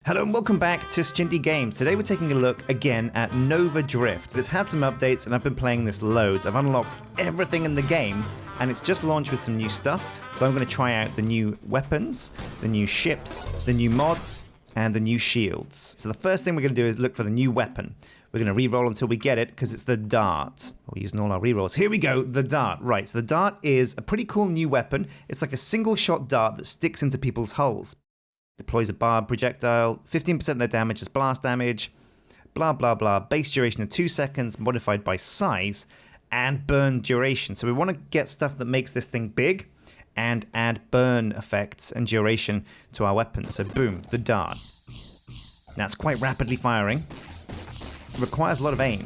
Hello and welcome back to Sjin Games. Today we're taking a look again at Nova Drift. It's had some updates and I've been playing this loads. I've unlocked everything in the game and it's just launched with some new stuff. So I'm going to try out the new weapons, the new ships, the new mods, and the new shields. So the first thing we're going to do is look for the new weapon. We're going to re-roll until we get it because it's the dart. We're using all our re-rolls. Here we go, the dart. Right, so the dart is a pretty cool new weapon. It's like a single shot dart that sticks into people's hulls. Deploys a barbed projectile, 15% of their damage is blast damage, blah blah blah, base duration of 2 seconds, modified by size, and burn duration. So we want to get stuff that makes this thing big, and add burn effects and duration to our weapons. So boom, the dart. Now it's quite rapidly firing, it requires a lot of aim.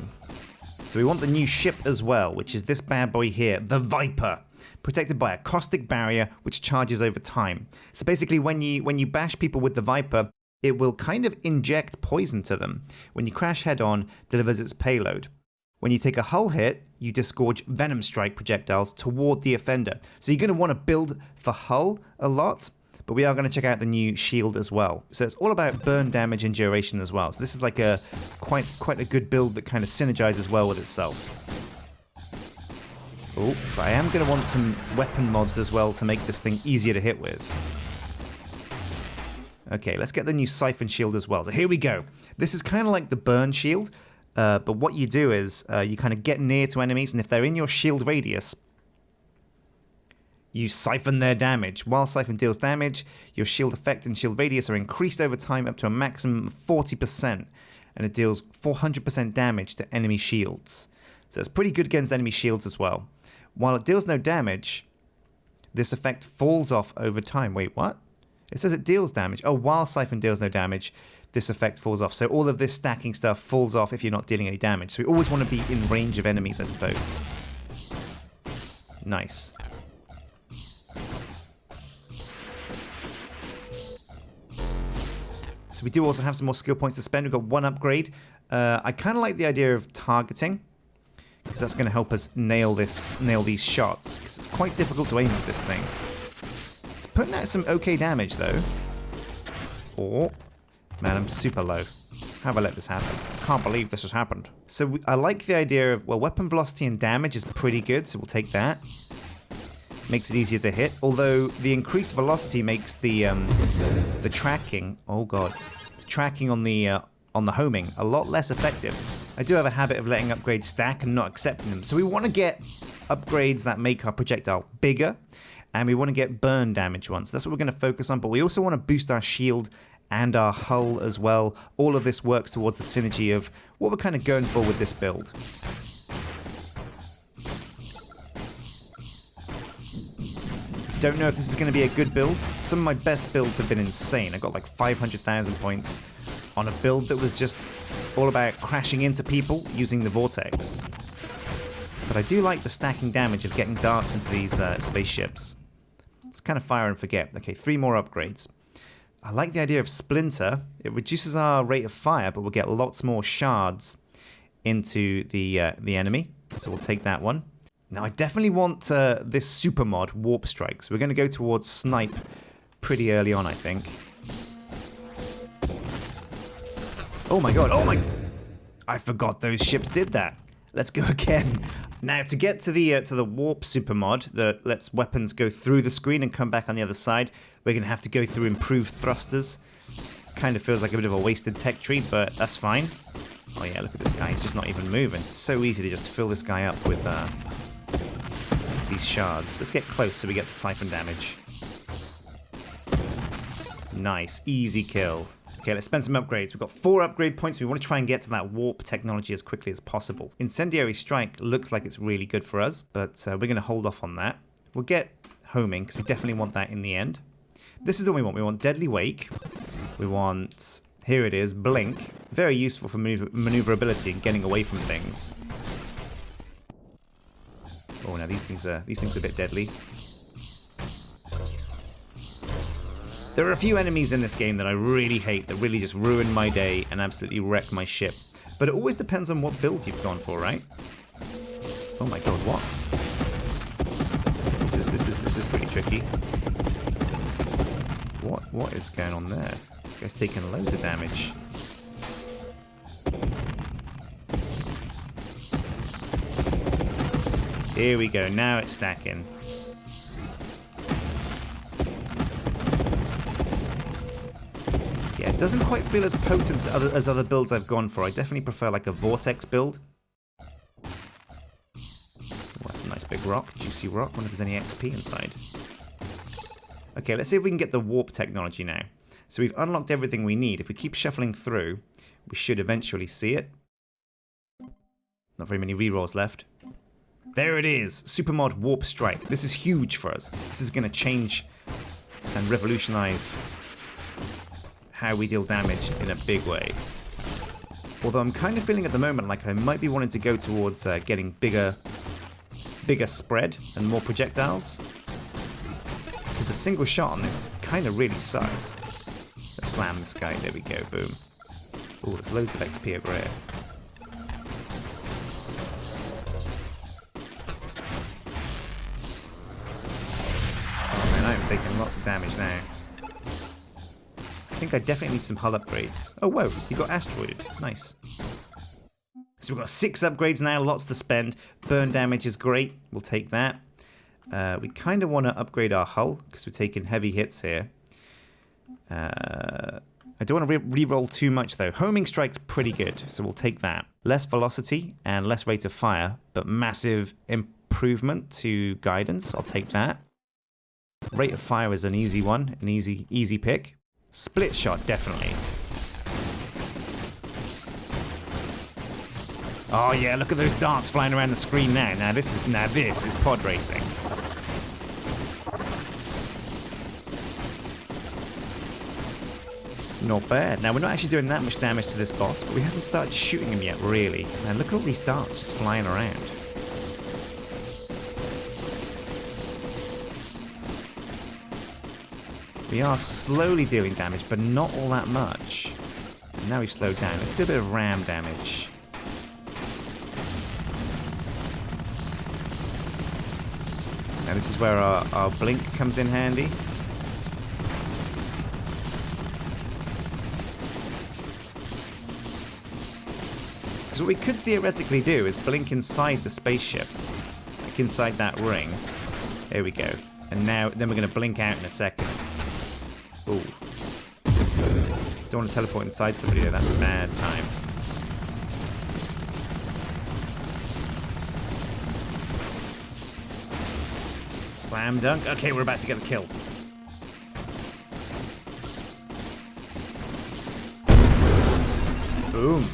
So we want the new ship as well, which is this bad boy here, the Viper. Protected by a caustic barrier which charges over time. So basically when you bash people with the Viper, it will kind of inject poison to them. When you crash head on, delivers its payload. When you take a hull hit, you disgorge venom strike projectiles toward the offender. So you're going to want to build for hull a lot, but we are going to check out the new shield as well. So it's all about burn damage and duration as well. So this is like a quite a good build that kind of synergizes well with itself. Oh, but I am going to want some weapon mods as well to make this thing easier to hit with. Okay, let's get the new Siphon shield as well. So here we go. This is kind of like the burn shield, but what you do is you kind of get near to enemies, and if they're in your shield radius, you siphon their damage. While Siphon deals damage, your shield effect and shield radius are increased over time up to a maximum of 40%, and it deals 400% damage to enemy shields. So it's pretty good against enemy shields as well. While it deals no damage, this effect falls off over time. Wait, what? It says it deals damage. Oh, while Siphon deals no damage, this effect falls off. So all of this stacking stuff falls off if you're not dealing any damage. So we always want to be in range of enemies, I suppose. Nice. So we do also have some more skill points to spend. We've got one upgrade. I kind of like the idea of targeting, because that's going to help us nail these shots, because it's quite difficult to aim with this thing. It's putting out some okay damage though. Oh, man, I'm super low. How have I let this happen? I can't believe this has happened. So I like the idea of, well, weapon velocity and damage is pretty good, so we'll take that. Makes it easier to hit, although the increased velocity makes the tracking, oh god, the tracking on the homing a lot less effective. I do have a habit of letting upgrades stack and not accepting them. So we want to get upgrades that make our projectile bigger, and we want to get burn damage ones. That's what we're going to focus on, but we also want to boost our shield and our hull as well. All of this works towards the synergy of what we're kind of going for with this build. Don't know if this is going to be a good build. Some of my best builds have been insane. I got like 500,000 points on a build that was just all about crashing into people using the vortex. But I do like the stacking damage of getting darts into these spaceships. It's kind of fire and forget. Okay, 3 more upgrades. I like the idea of Splinter. It reduces our rate of fire, but we'll get lots more shards into the enemy. So we'll take that one. Now I definitely want this super mod, Warp Strike. So we're going to go towards Snipe pretty early on, I think. Oh my god, oh my... I forgot those ships did that. Let's go again. Now, to get to the warp super mod that lets weapons go through the screen and come back on the other side, we're going to have to go through improved thrusters. Kind of feels like a bit of a wasted tech tree, but that's fine. Oh yeah, look at this guy. He's just not even moving. It's so easy to just fill this guy up with these shards. Let's get close so we get the Siphon damage. Nice. Easy kill. Okay, let's spend some upgrades. We've got 4 upgrade points. We want to try and get to that warp technology as quickly as possible. Incendiary Strike looks like it's really good for us, but we're going to hold off on that. We'll get homing, because we definitely want that in the end. This is what we want. We want Deadly Wake. We want, here it is, Blink. Very useful for maneuverability and getting away from things. Oh, now these things are a bit deadly. There are a few enemies in this game that I really hate, that really just ruin my day and absolutely wreck my ship. But it always depends on what build you've gone for, right? Oh my god, what? This is pretty tricky. What is going on there? This guy's taking loads of damage. Here we go, now it's stacking. Yeah, it doesn't quite feel as potent as other builds I've gone for. I definitely prefer like a Vortex build. Oh, that's a nice big rock, juicy rock. I wonder if there's any XP inside. Okay, let's see if we can get the warp technology now. So we've unlocked everything we need. If we keep shuffling through, we should eventually see it. Not very many rerolls left. There it is! Supermod Warp Strike. This is huge for us. This is going to change and revolutionize how we deal damage in a big way. Although I'm kind of feeling at the moment like I might be wanting to go towards getting bigger spread and more projectiles. Because the single shot on this kind of really sucks. Let's slam this guy. There we go. Boom. Oh, there's loads of XP over here. I'm taking lots of damage now. I think I definitely need some hull upgrades. Oh, whoa, you got asteroided. Nice. So we've got 6 upgrades now, lots to spend. Burn damage is great. We'll take that. We kind of want to upgrade our hull because we're taking heavy hits here. I don't want to re-roll too much, though. Homing strike's pretty good, so we'll take that. Less velocity and less rate of fire, but massive improvement to guidance. I'll take that. Rate of fire is an easy one, an easy pick. Split shot, definitely. Oh yeah, look at those darts flying around the screen now. Now this is pod racing. Not bad. Now we're not actually doing that much damage to this boss, but we haven't started shooting him yet, really. Now look at all these darts just flying around. We are slowly dealing damage, but not all that much. And now we've slowed down. Let's do a bit of ram damage. Now this is where our blink comes in handy. Because what we could theoretically do is blink inside the spaceship. Like inside that ring. There we go. And then we're going to blink out in a second. Ooh. Don't want to teleport inside somebody though, that's a bad time. Slam dunk. Okay, we're about to get the kill. Boom.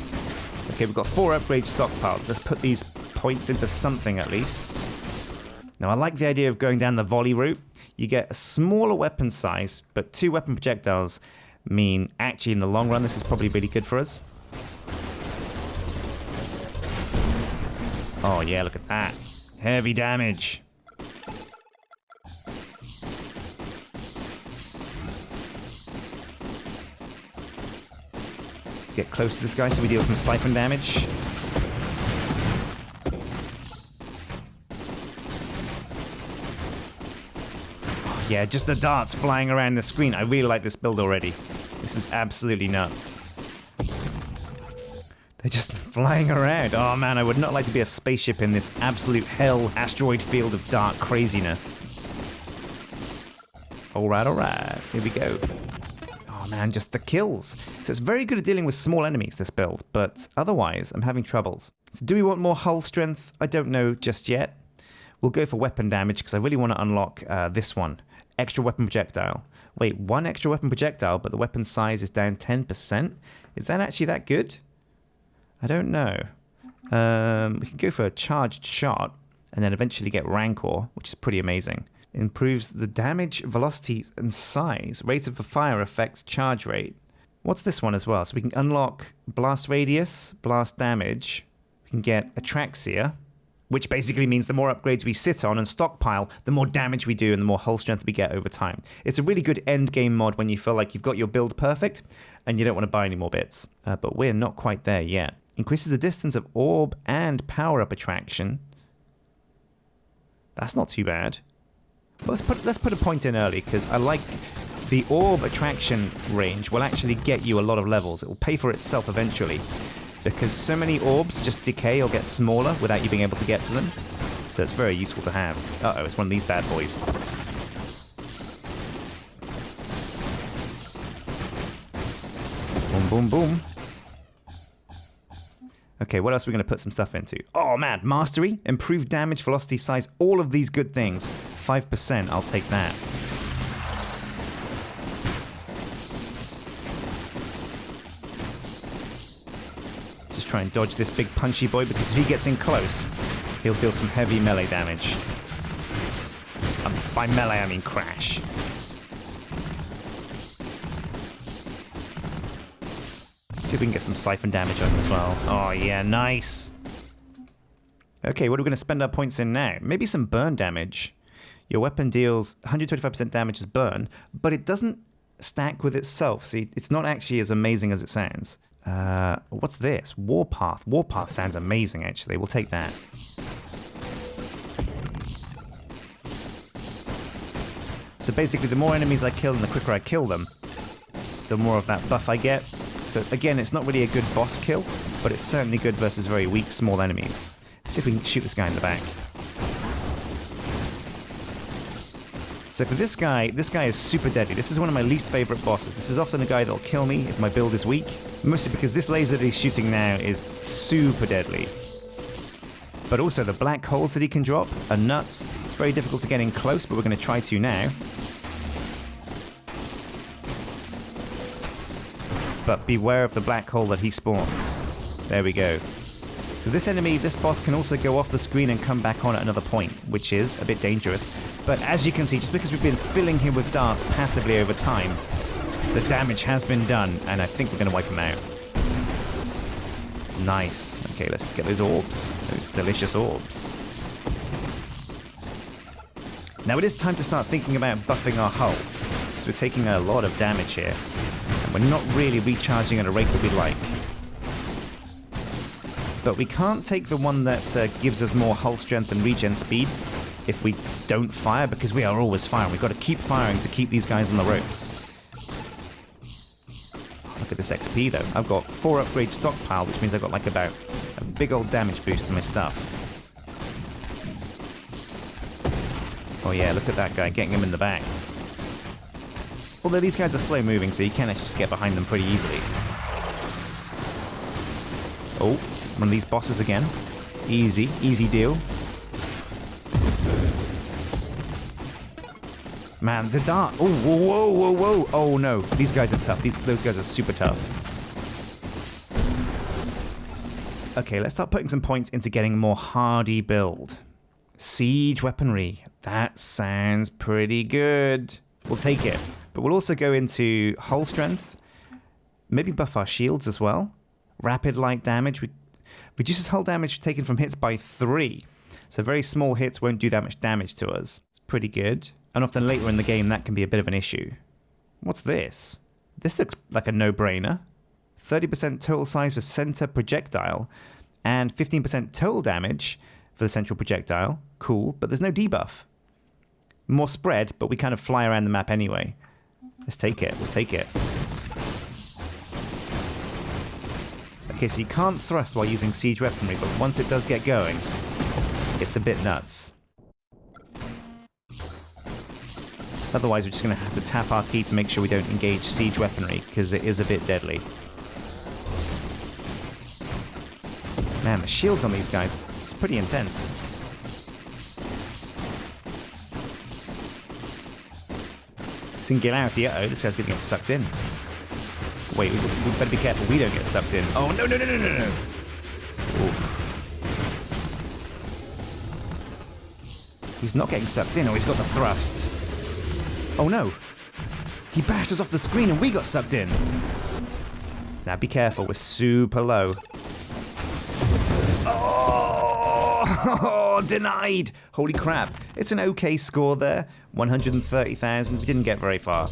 Okay, we've got 4 upgrade stockpiles. Let's put these points into something at least. Now I like the idea of going down the volley route. You get a smaller weapon size, but 2 weapon projectiles mean actually in the long run this is probably really good for us. Oh yeah, look at that. Heavy damage. Let's get close to this guy so we deal some Siphon damage. Yeah, just the darts flying around the screen. I really like this build already. This is absolutely nuts. They're just flying around. Oh man, I would not like to be a spaceship in this absolute hell asteroid field of dark craziness. Alright, here we go. Oh man, just the kills. So it's very good at dealing with small enemies, this build, but otherwise I'm having troubles. So do we want more hull strength? I don't know just yet. We'll go for weapon damage because I really want to unlock this one. Extra weapon projectile. Wait, 1 extra weapon projectile, but the weapon size is down 10%? Is that actually that good? I don't know. We can go for a charged shot and then eventually get Rancor, which is pretty amazing. It improves the damage, velocity, and size. Rate of fire affects charge rate. What's this one as well? So we can unlock blast radius, blast damage. We can get Atraxia, which basically means the more upgrades we sit on and stockpile, the more damage we do and the more hull strength we get over time. It's a really good endgame mod when you feel like you've got your build perfect and you don't want to buy any more bits. But we're not quite there yet. Increases the distance of orb and power-up attraction. That's not too bad. Well, let's put a point in early because I like The orb attraction range will actually get you a lot of levels. It will pay for itself eventually, because so many orbs just decay or get smaller without you being able to get to them. So it's very useful to have. Uh-oh, it's one of these bad boys. Boom, boom, boom. Okay, what else are we going to put some stuff into? Oh man, mastery, improved damage, velocity, size, all of these good things. 5%, I'll take that. Just try and dodge this big punchy boy, because if he gets in close, he'll deal some heavy melee damage. By melee, I mean crash. See if we can get some Siphon damage on him as well. Oh yeah, nice. Okay, what are we going to spend our points in now? Maybe some burn damage. Your weapon deals 125% damage as burn, but it doesn't stack with itself. See, it's not actually as amazing as it sounds. What's this? Warpath. Warpath sounds amazing, actually. We'll take that. So basically, the more enemies I kill and the quicker I kill them, the more of that buff I get. So again, it's not really a good boss kill, but it's certainly good versus very weak, small enemies. Let's see if we can shoot this guy in the back. So for this guy is super deadly. This is one of my least favorite bosses. This is often a guy that'll kill me if my build is weak, mostly because this laser that he's shooting now is super deadly. But also the black holes that he can drop are nuts. It's very difficult to get in close, but we're going to try to now. But beware of the black hole that he spawns. There we go. So this enemy, this boss can also go off the screen and come back on at another point, which is a bit dangerous. But as you can see, just because we've been filling him with darts passively over time, the damage has been done, and I think we're going to wipe him out. Nice. Okay, let's get those orbs. Those delicious orbs. Now it is time to start thinking about buffing our hull, because we're taking a lot of damage here. We're not really recharging at a rate that we'd like. But we can't take the one that gives us more hull strength and regen speed if we don't fire, because we are always firing. We've got to keep firing to keep these guys on the ropes. Look at this XP though. I've got 4 upgrade stockpile, which means I've got like about a big old damage boost to my stuff. Oh yeah, look at that guy, getting him in the back. Although these guys are slow moving, so you can actually just get behind them pretty easily. Oh, one of these bosses again. Easy, easy deal. Man, the dart. Oh, whoa, whoa, whoa, whoa. Oh no, these guys are tough. Those guys are super tough. Okay, let's start putting some points into getting more hardy build. Siege weaponry. That sounds pretty good. We'll take it. But we'll also go into hull strength, maybe buff our shields as well. Rapid light damage, reduces hull damage taken from hits by 3. So very small hits won't do that much damage to us. It's pretty good. And often later in the game that can be a bit of an issue. What's this? This looks like a no-brainer. 30% total size for center projectile, and 15% total damage for the central projectile. Cool, but there's no debuff. More spread, but we kind of fly around the map anyway. Let's take it. We'll take it. Okay, so you can't thrust while using siege weaponry, but once it does get going, it's a bit nuts. Otherwise, we're just going to have to tap our key to make sure we don't engage siege weaponry, because it is a bit deadly. Man, the shields on these guys, it's pretty intense. Singularity, uh-oh, this guy's gonna get sucked in. Wait, we better be careful we don't get sucked in. Oh, no, no, no, no, no, no! Ooh. He's not getting sucked in, or he's got the thrust. Oh no! He bashed us off the screen and we got sucked in! Now be careful, we're super low. Oh, denied! Holy crap. It's an okay score there. 130,000. We didn't get very far.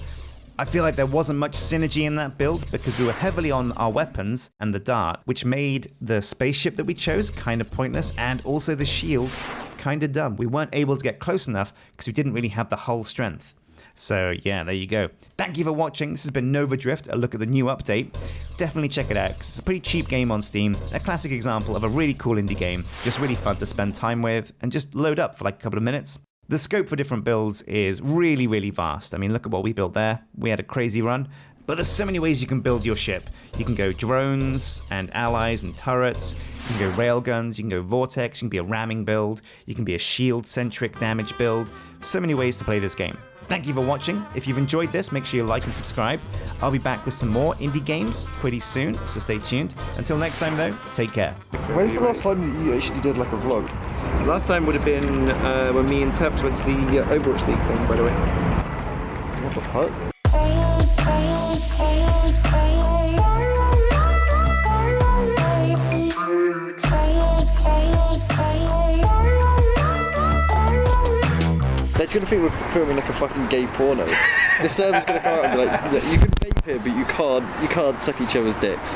I feel like there wasn't much synergy in that build because we were heavily on our weapons and the dart, which made the spaceship that we chose kind of pointless, and also the shield kind of dumb. We weren't able to get close enough because we didn't really have the hull strength. So yeah, there you go. Thank you for watching. This has been Nova Drift, a look at the new update. Definitely check it out, because it's a pretty cheap game on Steam, a classic example of a really cool indie game, just really fun to spend time with, and just load up for like a couple of minutes. The scope for different builds is really, really vast. I mean, look at what we built there. We had a crazy run. But there's so many ways you can build your ship. You can go drones and allies and turrets. You can go railguns, you can go vortex, you can be a ramming build, you can be a shield-centric damage build. So many ways to play this game. Thank you for watching. If you've enjoyed this, make sure you like and subscribe. I'll be back with some more indie games pretty soon, so stay tuned. Until next time though, take care. When's the last time you actually did like a vlog? Last time would have been when me and Tubbs went to the Overwatch League thing, by the way. What the fuck? They're gonna think we're filming like a fucking gay porno. The server's gonna come out and be like, yeah, you can vape here, but you can't suck each other's dicks.